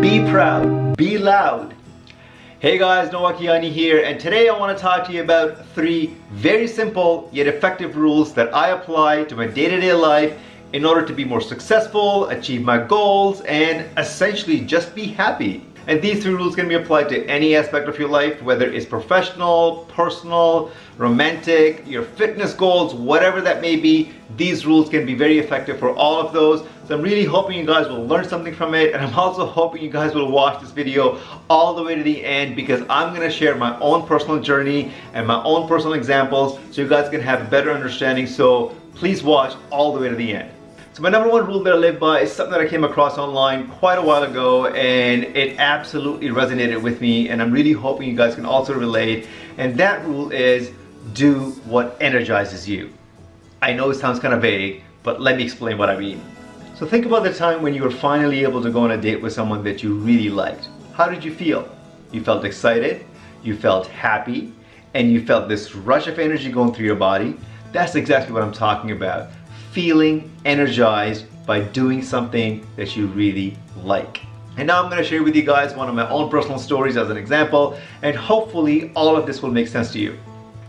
Be proud, be loud. Hey guys, Noah Kiani here, and today I want to talk to you about 3 very simple yet effective rules that I apply to my day-to-day life in order to be more successful, achieve my goals, and essentially just be happy. And these 3 rules can be applied to any aspect of your life, whether it's professional, personal, romantic, your fitness goals, whatever that may be. These rules can be very effective for all of those. So I'm really hoping you guys will learn something from it, and I'm also hoping you guys will watch this video all the way to the end, because I'm going to share my own personal journey and my own personal examples so you guys can have a better understanding. So please watch all the way to the end. So my number 1 rule that I live by is something that I came across online quite a while ago, and it absolutely resonated with me, and I'm really hoping you guys can also relate. And that rule is do what energizes you. I know it sounds kind of vague, but let me explain what I mean. So think about the time when you were finally able to go on a date with someone that you really liked. How did you feel? You felt excited, you felt happy, and you felt this rush of energy going through your body. That's exactly what I'm talking about. Feeling energized by doing something that you really like. And now I'm going to share with you guys one of my own personal stories as an example, and hopefully all of this will make sense to you.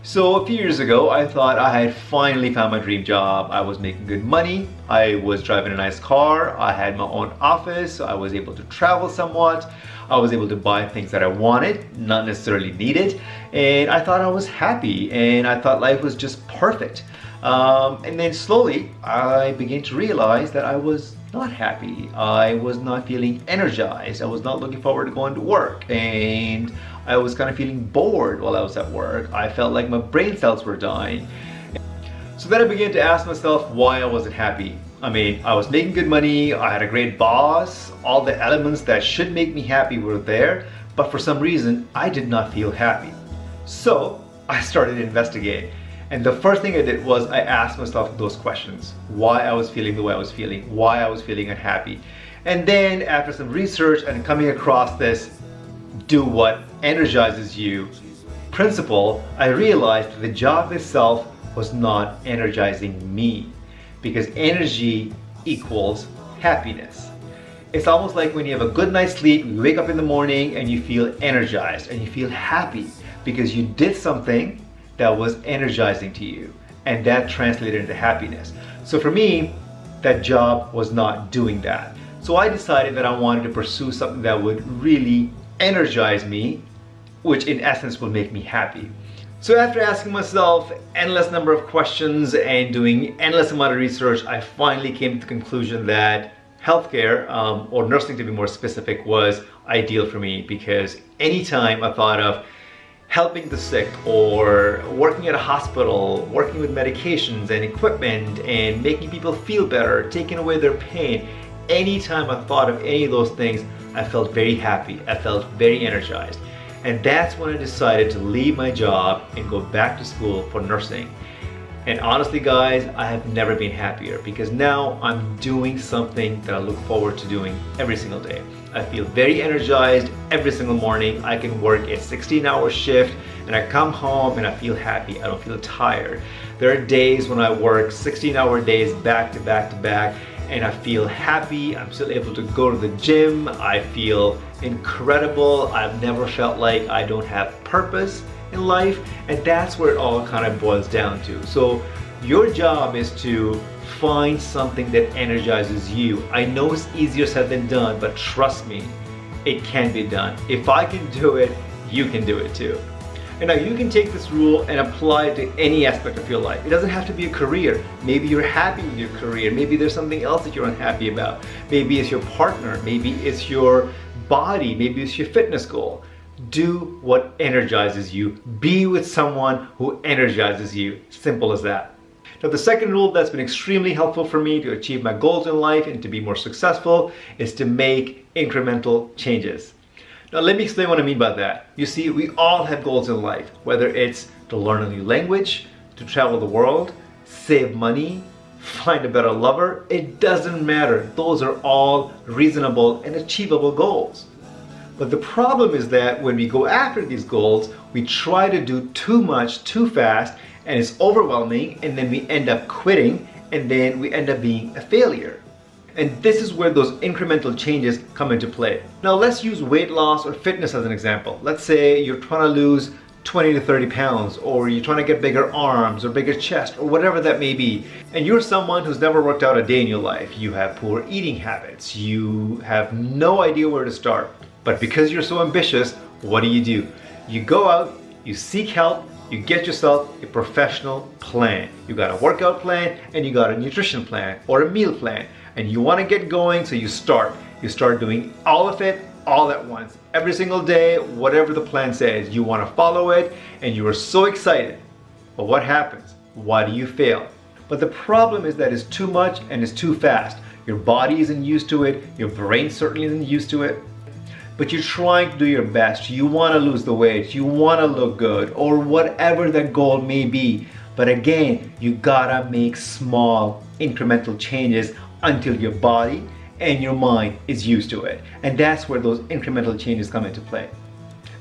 So a few years ago, I thought I had finally found my dream job. I was making good money, I was driving a nice car, I had my own office, I was able to travel somewhat, I was able to buy things that I wanted, not necessarily needed, and I thought I was happy, and I thought life was just perfect. And then slowly I began to realize that I was not happy. I was not feeling energized. I was not looking forward to going to work, and I was kind of feeling bored while I was at work. I felt like my brain cells were dying. So then I began to ask myself why I wasn't happy. I mean, I was making good money, I had a great boss, all the elements that should make me happy were there, but for some reason I did not feel happy. So I started to investigate. And the first thing I did was I asked myself those questions. Why I was feeling the way I was feeling, why I was feeling unhappy. And then after some research and coming across this do what energizes you principle, I realized that the job itself was not energizing me, because energy equals happiness. It's almost like when you have a good night's sleep, you wake up in the morning and you feel energized and you feel happy because you did something that was energizing to you, and that translated into happiness. So for me, that job was not doing that. So I decided that I wanted to pursue something that would really energize me, which in essence will make me happy. So after asking myself endless number of questions and doing endless amount of research, I finally came to the conclusion that healthcare, or nursing to be more specific, was ideal for me, because anytime I thought of helping the sick or working at a hospital, working with medications and equipment and making people feel better, taking away their pain, anytime I thought of any of those things, I felt very happy, I felt very energized. And that's when I decided to leave my job and go back to school for nursing. And honestly guys, I have never been happier, because now I'm doing something that I look forward to doing every single day. I feel very energized every single morning. I can work a 16-hour shift and I come home and I feel happy. I don't feel tired. There are days when I work 16-hour days back to back to back and I feel happy. I'm still able to go to the gym. I feel incredible. I've never felt like I don't have purpose in life, and that's where it all kind of boils down to. So your job is to find something that energizes you. I know it's easier said than done, but trust me, it can be done. If I can do it, you can do it too. And now you can take this rule and apply it to any aspect of your life. It doesn't have to be a career. Maybe you're happy with your career. Maybe there's something else that you're unhappy about. Maybe it's your partner. Maybe it's your body. Maybe it's your fitness goal. Do what energizes you. Be with someone who energizes you. Simple as that. Now the second rule that's been extremely helpful for me to achieve my goals in life and to be more successful is to make incremental changes. Now let me explain what I mean by that. You see, we all have goals in life, whether it's to learn a new language, to travel the world, save money, find a better lover. It doesn't matter. Those are all reasonable and achievable goals. But the problem is that when we go after these goals, we try to do too much too fast, and it's overwhelming, and then we end up quitting, and then we end up being a failure. And this is where those incremental changes come into play. Now let's use weight loss or fitness as an example. Let's say you're trying to lose 20 to 30 pounds, or you're trying to get bigger arms or bigger chest or whatever that may be. And you're someone who's never worked out a day in your life. You have poor eating habits. You have no idea where to start. But because you're so ambitious, what do? You go out, you seek help, you get yourself a professional plan. You got a workout plan and you got a nutrition plan or a meal plan. And you want to get going, so you start. You start doing all of it all at once. Every single day, whatever the plan says, you want to follow it and you are so excited. But what happens? Why do you fail? But the problem is that it's too much and it's too fast. Your body isn't used to it. Your brain certainly isn't used to it. But you're trying to do your best. You want to lose the weight. You want to look good, or whatever that goal may be. But again, you gotta make small incremental changes until your body and your mind is used to it. And that's where those incremental changes come into play.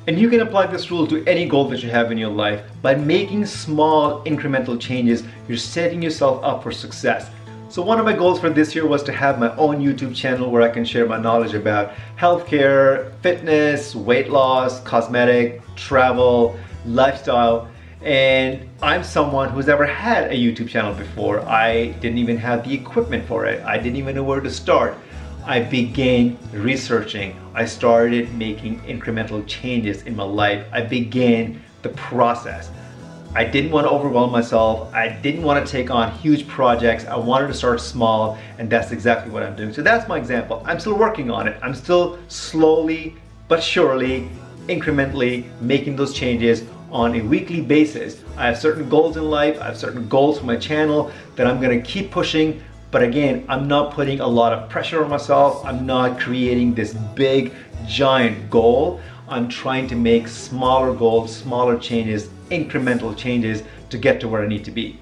And you can apply this rule to any goal that you have in your life. By making small incremental changes, you're setting yourself up for success. So one of my goals for this year was to have my own YouTube channel where I can share my knowledge about healthcare, fitness, weight loss, cosmetic, travel, lifestyle. And I'm someone who's never had a YouTube channel before. I didn't even have the equipment for it. I didn't even know where to start. I began researching. I started making incremental changes in my life. I began the process. I didn't want to overwhelm myself. I didn't want to take on huge projects. I wanted to start small, and that's exactly what I'm doing. So that's my example. I'm still working on it. I'm still slowly but surely, incrementally making those changes on a weekly basis. I have certain goals in life. I have certain goals for my channel that I'm going to keep pushing. But again, I'm not putting a lot of pressure on myself. I'm not creating this big, giant goal. I'm trying to make smaller goals, smaller changes, incremental changes to get to where I need to be.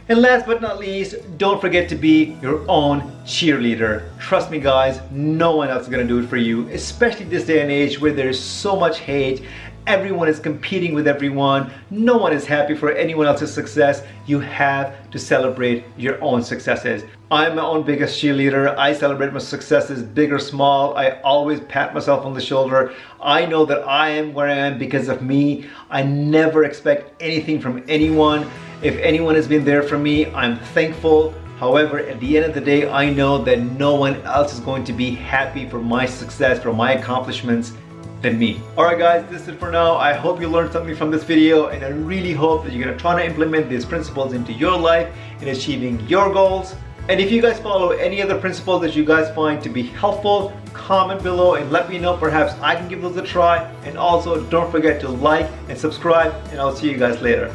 And last but not least, don't forget to be your own cheerleader. Trust me guys, no one else is gonna do it for you, especially this day and age where there's so much hate. Everyone is competing with everyone. No one is happy for anyone else's success. You have to celebrate your own successes. I'm my own biggest cheerleader. I celebrate my successes, big or small. I always pat myself on the shoulder. I know that I am where I am because of me. I never expect anything from anyone. If anyone has been there for me, I'm thankful. However, at the end of the day, I know that no one else is going to be happy for my success, for my accomplishments, than me. Alright guys, this is it for now. I hope you learned something from this video, and I really hope that you're going to try to implement these principles into your life in achieving your goals. And if you guys follow any other principles that you guys find to be helpful, comment below and let me know. Perhaps I can give those a try. And also don't forget to like and subscribe, and I'll see you guys later.